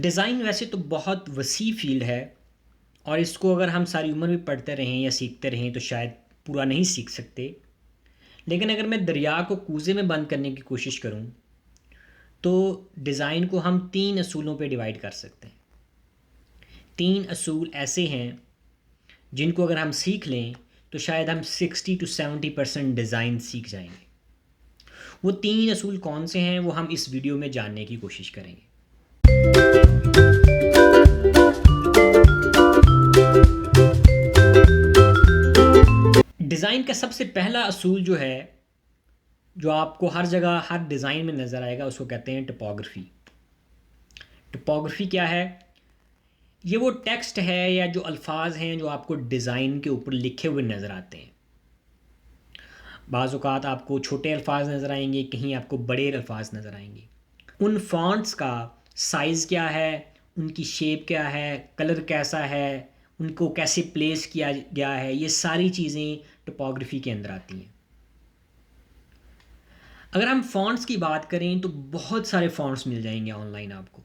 Design वैसे तो बहुत वसी फील्ड है और इसको अगर हम सारी उम्र भी पढ़ते रहें या सीखते रहें तो शायद पूरा नहीं सीख सकते। लेकिन अगर मैं दरिया को कूज़े में बंद करने की कोशिश करूं तो डिज़ाइन को हम 3 असूलों पे डिवाइड कर सकते हैं। 3 असूल ऐसे हैं जिनको अगर हम सीख लें तो शायद हम 60 to 70% डिज़ाइन सीख जाएंगे। वो 3 असूल कौन से हैं वो हम इस वीडियो में जानने की कोशिश करेंगे। डिज़ाइन का सबसे पहला असूल जो है, जो आपको हर जगह हर डिज़ाइन में नज़र आएगा, उसको कहते हैं टोपोग्राफी। टोपोग्राफी क्या है? ये वो टेक्स्ट है या जो अल्फाज हैं जो आपको डिज़ाइन के ऊपर लिखे हुए नज़र आते हैं। बाज़ औक़ात आपको छोटे अल्फाज नज़र आएंगे, कहीं आपको बड़े अल्फाज नज़र आएंगे। उन फ़ॉन्ट्स का साइज़ क्या है, उनकी शेप क्या है, कलर कैसा है, उनको कैसे प्लेस किया गया है, ये सारी चीज़ें टोपोग्राफी के अंदर आती हैं। अगर हम फ़ॉन्ट्स की बात करें तो बहुत सारे फ़ॉन्ट्स मिल जाएंगे ऑनलाइन आपको,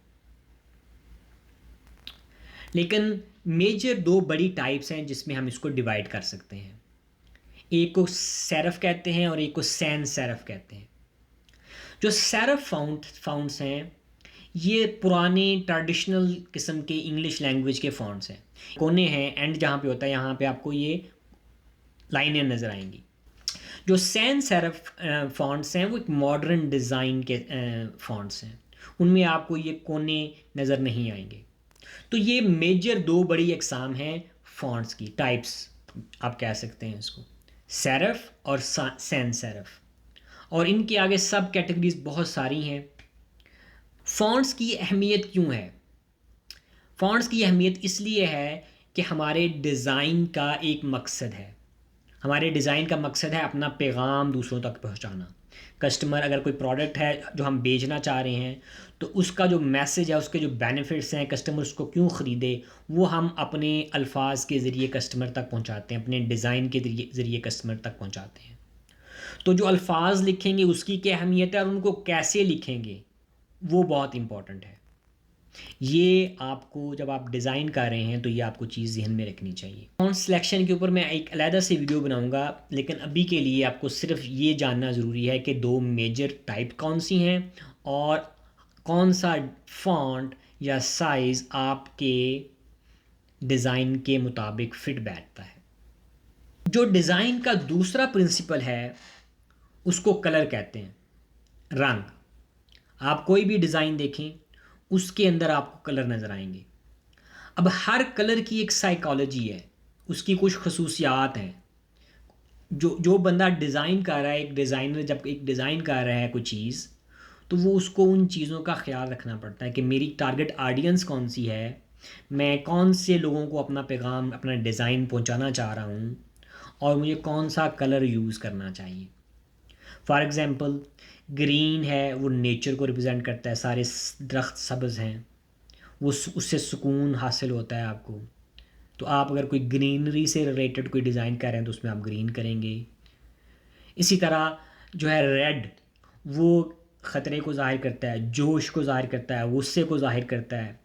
लेकिन मेजर 2 बड़ी टाइप्स हैं जिसमें हम इसको डिवाइड कर सकते हैं। एक को सेरफ कहते हैं और एक को सैन सेरफ कहते हैं। जो सेरफ फ़ॉन्ट्स हैं ये पुराने ट्रेडिशनल किस्म के इंग्लिश लैंग्वेज के फ़ॉन्ट्स हैं। कोने हैं, एंड जहाँ पे होता है यहाँ पे आपको ये लाइनें नज़र आएंगी। जो सैन सेरफ फ़ॉन्ट्स हैं वो एक मॉडर्न डिज़ाइन के फ़ॉन्ट्स हैं, उनमें आपको ये कोने नज़र नहीं आएंगे। तो ये मेजर 2 बड़ी अक़साम हैं फ़ॉन्ट्स की, टाइप्स आप कह सकते हैं इसको, सेरफ और सैन सेरफ। और इनके आगे सब कैटेगरीज बहुत सारी हैं। फ़ॉन्ट्स की अहमियत क्यों है? फ़ॉन्ट्स की अहमियत इसलिए है कि हमारे डिज़ाइन का एक मकसद है। हमारे डिज़ाइन का मकसद है अपना पैगाम दूसरों तक पहुंचाना। कस्टमर अगर कोई प्रोडक्ट है जो हम बेचना चाह रहे हैं तो उसका जो मैसेज है, उसके जो बेनिफिट्स हैं, कस्टमर उसको क्यों ख़रीदे, वो हम अपने अल्फाज के ज़रिए कस्टमर तक पहुंचाते हैं, अपने डिज़ाइन के ज़रिए कस्टमर तक पहुंचाते हैं। तो जो अल्फाज लिखेंगे उसकी क्या अहमियत है और उनको कैसे लिखेंगे वो बहुत इम्पॉर्टेंट है। ये आपको जब आप डिज़ाइन कर रहे हैं तो ये आपको चीज़ ज़हन में रखनी चाहिए। फ़ॉन्ट सिलेक्शन के ऊपर मैं एक अलग से वीडियो बनाऊंगा, लेकिन अभी के लिए आपको सिर्फ ये जानना ज़रूरी है कि 2 मेजर टाइप कौन सी हैं और कौन सा फ़ॉन्ट या साइज़ आपके डिज़ाइन के मुताबिक फ़िट बैठता है। जो डिज़ाइन का दूसरा प्रिंसिपल है उसको कलर कहते हैं, रंग। आप कोई भी डिज़ाइन देखें उसके अंदर आपको कलर नज़र आएंगे। अब हर कलर की एक साइकोलॉजी है, उसकी कुछ खसूसियात हैं। जो बंदा डिज़ाइन कर रहा है, एक डिज़ाइनर जब एक डिज़ाइन कर रहा है कोई चीज़, तो वो उसको उन चीज़ों का ख्याल रखना पड़ता है कि मेरी टारगेट ऑडियंस कौन सी है, मैं कौन से लोगों को अपना पैगाम, अपना डिज़ाइन पहुंचाना चाह रहा हूँ और मुझे कौन सा कलर यूज़ करना चाहिए। फॉर एग्ज़ाम्पल ग्रीन है, वो नेचर को रिप्रेजेंट करता है, सारे दरख्त सब्ज़ हैं, वो उससे सुकून हासिल होता है आपको। तो आप अगर कोई ग्रीनरी से रिलेटेड कोई डिज़ाइन कर रहे हैं तो उसमें आप ग्रीन करेंगे। इसी तरह जो है रेड, वो ख़तरे को ज़ाहिर करता है, जोश को ज़ाहिर करता है, गुस्से को ज़ाहिर करता है।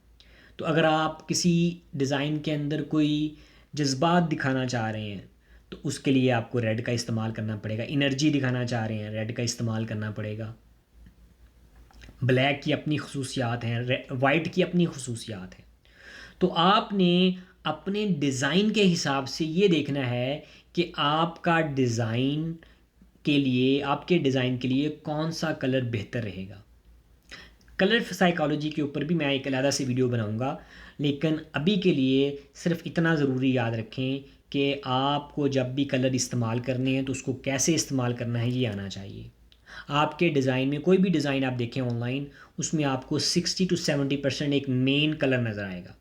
तो अगर आप किसी डिज़ाइन के अंदर कोई जज्बात दिखाना चाह रहे हैं तो उसके लिए आपको रेड का इस्तेमाल करना पड़ेगा। एनर्जी दिखाना चाह रहे हैं, रेड का इस्तेमाल करना पड़ेगा। ब्लैक की अपनी खसूसियात हैं, वाइट की अपनी खसूसियात हैं। तो आपने अपने डिज़ाइन के हिसाब से ये देखना है कि आपका डिज़ाइन के लिए, आपके डिज़ाइन के लिए कौन सा कलर बेहतर रहेगा। कलर साइकोलॉजी के ऊपर भी मैं एक अलग से वीडियो बनाऊंगा, लेकिन अभी के लिए सिर्फ इतना ज़रूरी याद रखें कि आपको जब भी कलर इस्तेमाल करने हैं तो उसको कैसे इस्तेमाल करना है ये आना चाहिए। आपके डिज़ाइन में कोई भी डिज़ाइन आप देखें ऑनलाइन, उसमें आपको 60 to 70% एक मेन कलर नज़र आएगा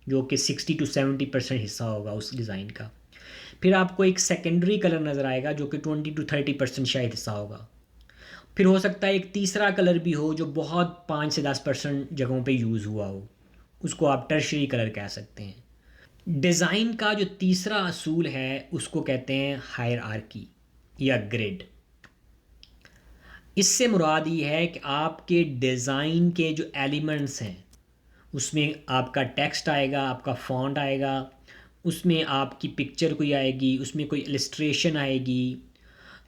जो कि 60 to 70% हिस्सा होगा उस डिज़ाइन का। फिर आपको एक सेकेंडरी कलर नज़र आएगा जो कि 20 to 30% शायद हिस्सा होगा। फिर हो सकता है एक तीसरा कलर भी हो जो बहुत 5 से 10% जगहों पे यूज़ हुआ हो, उसको आप टर्शरी कलर कह सकते हैं। डिज़ाइन का जो तीसरा असूल है उसको कहते हैं हायरार्की या ग्रिड। इससे मुराद ये है कि आपके डिज़ाइन के जो एलिमेंट्स हैं उसमें आपका टेक्स्ट आएगा, आपका फ़ॉन्ट आएगा, उसमें आपकी पिक्चर कोई आएगी, उसमें कोई इलस्ट्रेशन आएगी।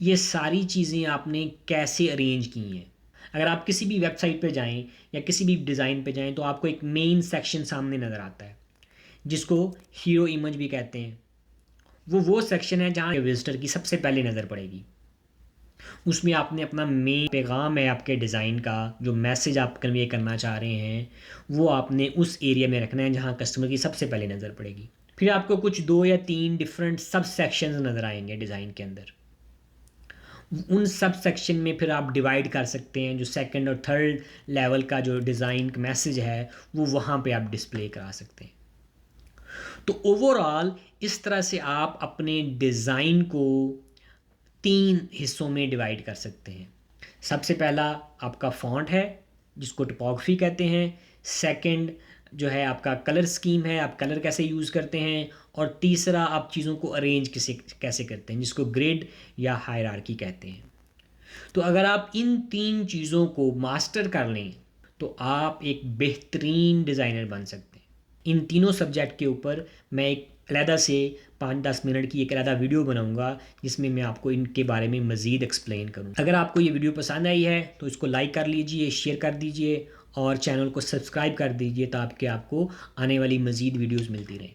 ये सारी चीज़ें आपने कैसे अरेंज की हैं। अगर आप किसी भी वेबसाइट पे जाएँ या किसी भी डिज़ाइन पे जाएँ तो आपको एक मेन सेक्शन सामने नज़र आता है, जिसको हीरो इमेज भी कहते हैं। वो सेक्शन है जहाँ विज़िटर की सबसे पहले नज़र पड़ेगी। उसमें आपने अपना मेन पैगाम है आपके डिज़ाइन का, जो मैसेज आप कन्वे करना चाह रहे हैं, वो आपने उस एरिया में रखना है जहाँ कस्टमर की सबसे पहले नज़र पड़ेगी। फिर आपको कुछ 2 या 3 डिफरेंट सब सेक्शंस नज़र आएँगे डिज़ाइन के अंदर। उन सब सेक्शन में फिर आप डिवाइड कर सकते हैं, जो सेकंड और थर्ड लेवल का जो डिज़ाइन का मैसेज है, वो वहाँ पे आप डिस्प्ले करा सकते हैं। तो ओवरऑल इस तरह से आप अपने डिज़ाइन को 3 हिस्सों में डिवाइड कर सकते हैं। सबसे पहला आपका फ़ॉन्ट है, जिसको टाइपोग्राफी कहते हैं। सेकंड जो है आपका कलर स्कीम है, आप कलर कैसे यूज़ करते हैं। और तीसरा आप चीज़ों को अरेंज कैसे करते हैं, जिसको ग्रिड या हायरार्की कहते हैं। तो अगर आप इन 3 चीज़ों को मास्टर कर लें तो आप एक बेहतरीन डिज़ाइनर बन सकते हैं। इन तीनों सब्जेक्ट के ऊपर मैं एक अलहदा से 5-10 मिनट की एक अलहदा वीडियो बनाऊंगा, जिसमें मैं आपको इनके बारे में मज़ीद एक्सप्लेन करूँ। अगर आपको ये वीडियो पसंद आई है तो इसको लाइक कर लीजिए, शेयर कर दीजिए और चैनल को सब्सक्राइब कर दीजिए, ताकि आपको आने वाली मज़ीद वीडियोज़ मिलती रहें।